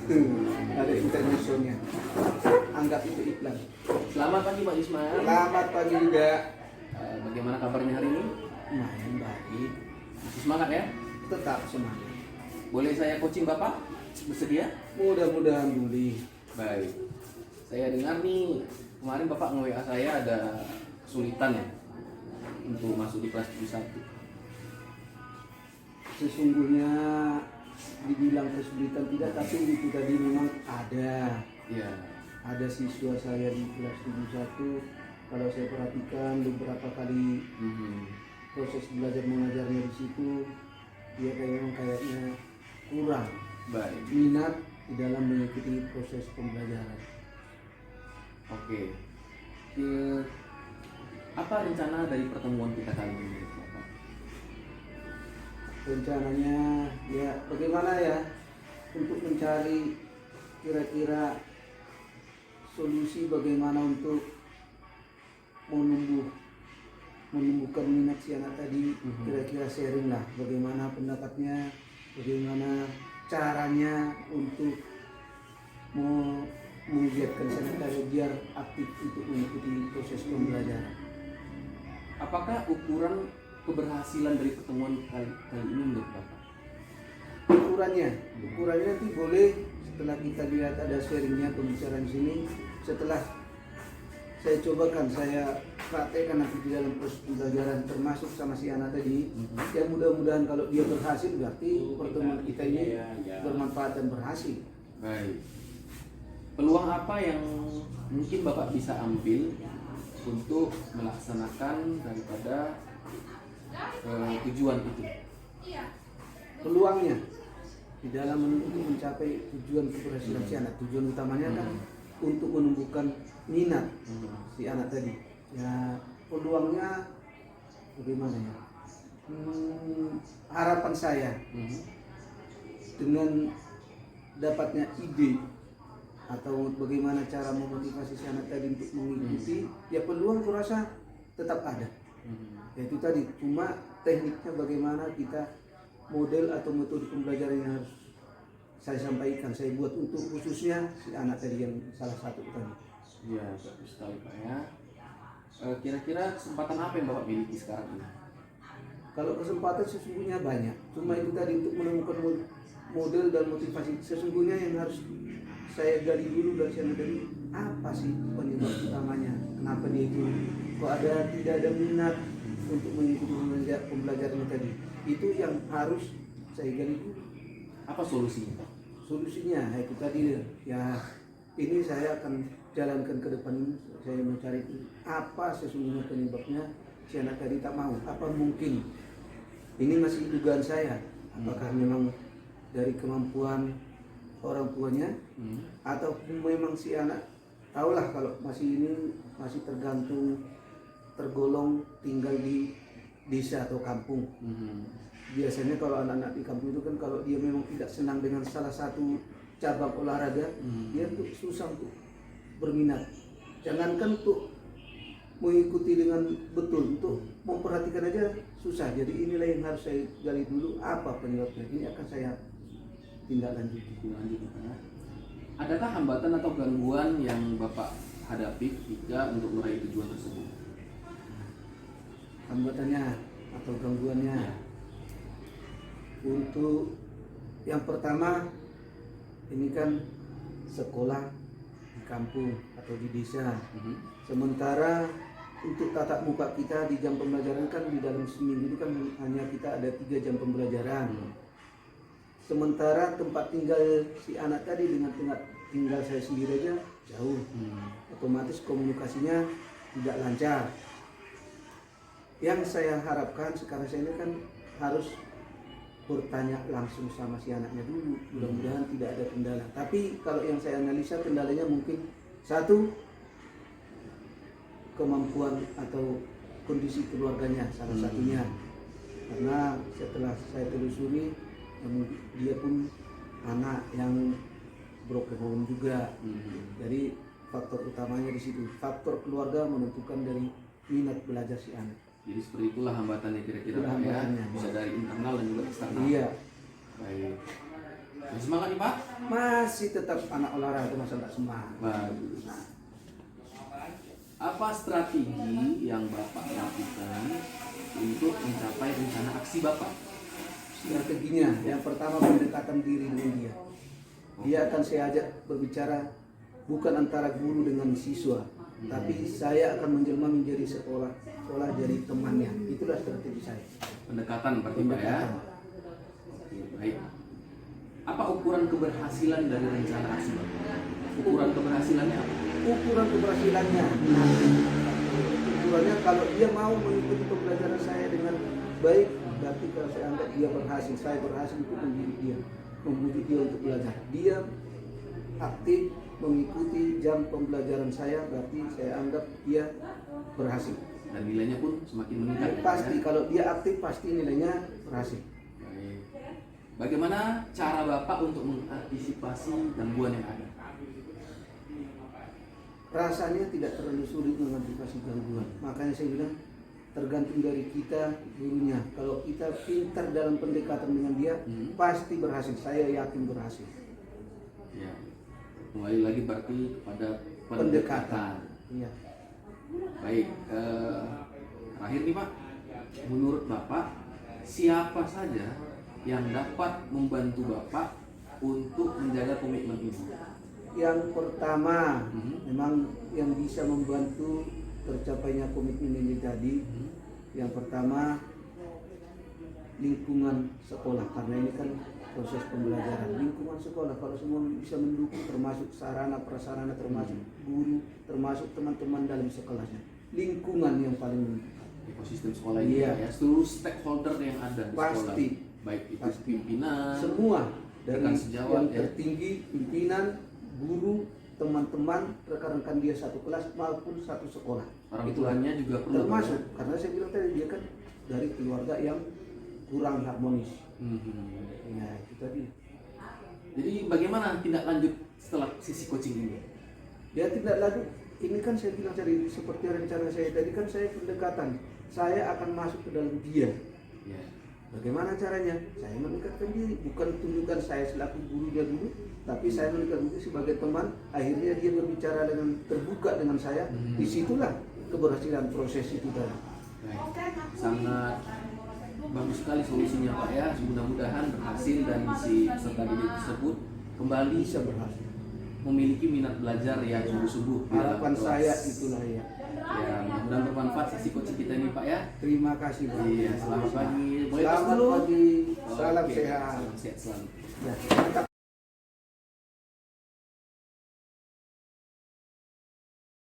Ada internasionalnya. Anggap itu iklan. Selamat pagi Pak Ismail. Selamat pagi juga. Bagaimana kabarnya hari ini? Lumayan baik. Masih semangat ya? Tetap semangat. Boleh saya coaching Bapak? Bersedia? Mudah-mudahan boleh. Baik. Saya dengar nih kemarin Bapak nge-WA saya ada kesulitan ya untuk masuk di kelas 1. Sesungguhnya dibilang kesulitan tidak, tapi itu tadi memang ada. Ya. Ada siswa saya di kelas 71. Kalau saya perhatikan beberapa kali proses belajar mengajarnya di situ, dia kayaknya kurang Baik. minat di dalam mengikuti proses pembelajaran. Oke. Apa rencana dari pertemuan kita kali ini, Bapak? Rencananya ya bagaimana ya untuk mencari kira-kira solusi bagaimana untuk menumbuhkan minat si anak tadi. Kira-kira sharing lah bagaimana pendapatnya, bagaimana caranya untuk menggiatkan si anak tadi biar aktif untuk mengikuti proses pembelajaran. Apakah ukuran keberhasilan dari pertemuan kali ini menurut Bapak? Ukurannya nanti boleh setelah kita lihat ada sharingnya, pembicaraan di sini, setelah saya cobakan, saya praktekkan nanti di dalam proses pembelajaran termasuk sama si anak tadi. Ya mudah-mudahan kalau dia berhasil berarti pertemuan kita ini bermanfaat dan berhasil. Baik. Peluang apa yang mungkin Bapak bisa ambil untuk melaksanakan daripada tujuan itu? Peluangnya di dalam untuk mencapai tujuan keberhasilan si anak, tujuan utamanya kan untuk menumbuhkan minat si anak tadi. Ya peluangnya bagaimana ya? Harapan saya dengan dapatnya ide atau bagaimana cara memotivasi si anak tadi untuk mengikuti, ya peluang kurasa tetap ada. Yaitu tadi, cuma tekniknya bagaimana kita model atau metode pembelajaran yang harus saya sampaikan, saya buat untuk khususnya si anak tadi yang salah satu tadi. Iya, bagus sekali Pak ya. Kira-kira kesempatan apa yang Bapak miliki sekarang ini? Kalau kesempatan sesungguhnya banyak, cuma itu tadi untuk menemukan model dan motivasi sesungguhnya yang harus saya gali dulu dari sana, dari apa sih penyebab utamanya, kenapa dia itu kok tidak ada minat untuk mengikuti pembelajaran tadi. Itu yang harus saya gali dulu. Apa solusinya Pak? Solusinya itu tadi ya, ini saya akan jalankan ke depan ini. Saya mencari apa sesungguhnya penyebabnya si anak tadi tak mau. Apa mungkin ini masih dugaan saya, apakah memang dari kemampuan orang tuanya atau memang si anak tahulah kalau masih tergolong tinggal di desa atau kampung. Biasanya kalau anak-anak di kampung itu kan kalau dia memang tidak senang dengan salah satu cabang olahraga, dia tuh susah untuk berminat. Jangankan untuk mengikuti dengan betul, untuk memperhatikan aja susah. Jadi inilah yang harus saya gali dulu apa penyebabnya. Ini akan saya tindak lanjuti. Adakah hambatan atau gangguan yang Bapak hadapi ketika untuk meraih tujuan tersebut? Hambatannya atau gangguannya, untuk yang pertama ini kan sekolah di kampung atau di desa. Sementara untuk tatap muka kita di jam pembelajaran kan di dalam seminggu itu kan hanya kita ada 3 jam pembelajaran. Sementara tempat tinggal si anak tadi dengan tempat tinggal saya sendiri aja jauh, otomatis komunikasinya tidak lancar. Yang saya harapkan sekarang saya ini kan harus bertanya langsung sama si anaknya dulu, mudah-mudahan tidak ada kendala. Tapi kalau yang saya analisa kendalanya mungkin satu, kemampuan atau kondisi keluarganya salah satunya. Karena setelah saya telusuri, dia pun anak yang broken home juga. Jadi faktor utamanya di situ. Faktor keluarga menentukan dari minat belajar si anak. Jadi seperti itulah hambatannya kira-kira Itulah Pak ya. hambatannya. Bisa dari internal dan juga eksternal. Iya. Baik. Masih semangat nih Pak? Masih tetap anak olahraga, masa nggak semangat. Bagus. Apa strategi yang Bapak lakukan untuk mencapai rencana aksi Bapak? Strateginya, yang pertama pendekatan diri dengan dia. Dia akan saya ajak berbicara bukan antara guru dengan siswa, tapi saya akan menjelma menjadi sekolah jadi temannya. Itulah strategi saya. Pendekatan berarti Pak ya? Pendekatan. Oke, baik. Apa ukuran keberhasilan dari rencana aksi Bapak? Ukuran keberhasilannya apa? Ukuran keberhasilannya, ukurannya kalau dia mau mengikuti pembelajaran saya dengan baik, berarti kalau saya anggap dia berhasil, saya berhasil untuk mendidik dia, membujuk dia untuk belajar. Dia aktif mengikuti jam pembelajaran saya, berarti saya anggap dia berhasil. Dan nilainya pun semakin meningkat. Pasti Ya? kalau dia aktif pasti nilainya berhasil. Baik. Bagaimana cara Bapak untuk mengantisipasi gangguan yang ada? Rasanya tidak terlalu sulit mengantisipasi gangguan. Makanya saya bilang tergantung dari kita gurunya. Kalau kita pintar dalam pendekatan dengan dia, pasti berhasil. Saya yakin berhasil. Ya. Kembali lagi berarti kepada pendekatan. Iya. Baik. Terakhir nih Pak, menurut Bapak siapa saja yang dapat membantu Bapak untuk menjaga komitmen ini? Yang pertama, memang yang bisa membantu tercapainya komitmen ini tadi, yang pertama lingkungan sekolah, karena ini kan proses pembelajaran. Lingkungan sekolah kalau semua bisa mendukung, termasuk sarana prasarana, termasuk guru, termasuk teman-teman dalam sekolahnya. Lingkungan yang paling penting. Ekosistem sekolah ini Iya. ya, seluruh stakeholder yang ada di Pasti. sekolah, baik itu Pasti. pimpinan, Semua dari rekan sejawat, yang ya. tertinggi, pimpinan, guru, teman-teman, rekan-rekan dia satu kelas maupun satu sekolah. orang Itulah. tuanya juga perlu. Termasuk karena saya bilang tadi dia kan dari keluarga yang kurang harmonis. Ya itu tadi. Jadi bagaimana tindak lanjut setelah sisi coaching ini? Dia tidak lanjut. Ini kan saya bilang tadi seperti rencana saya tadi kan saya pendekatan. Saya akan masuk ke dalam dia. Ya. Bagaimana caranya? Saya mendekatkan diri, bukan tunjukkan saya selaku gurunya dulu, tapi saya mendekatkan diri sebagai teman. Akhirnya dia berbicara dengan terbuka dengan saya. Disitulah keberhasilan proses itu tadi. Baik. Sangat bagus sekali solusinya Pak ya. Mudah-mudahan berhasil dan si peserta didik tersebut kembali Bisa berhasil. memiliki minat belajar yang sungguh-sungguh. di dalam Harapan kelas. saya itulah ya. Ya, mudah-mudahan bermanfaat sesi coaching kita ini Pak ya. Terima kasih Pak. Iya, selamat pagi. Boleh tos Selamat dulu? pagi. Salam Oke, sehat. Salam sehat selalu. Ya, mantap.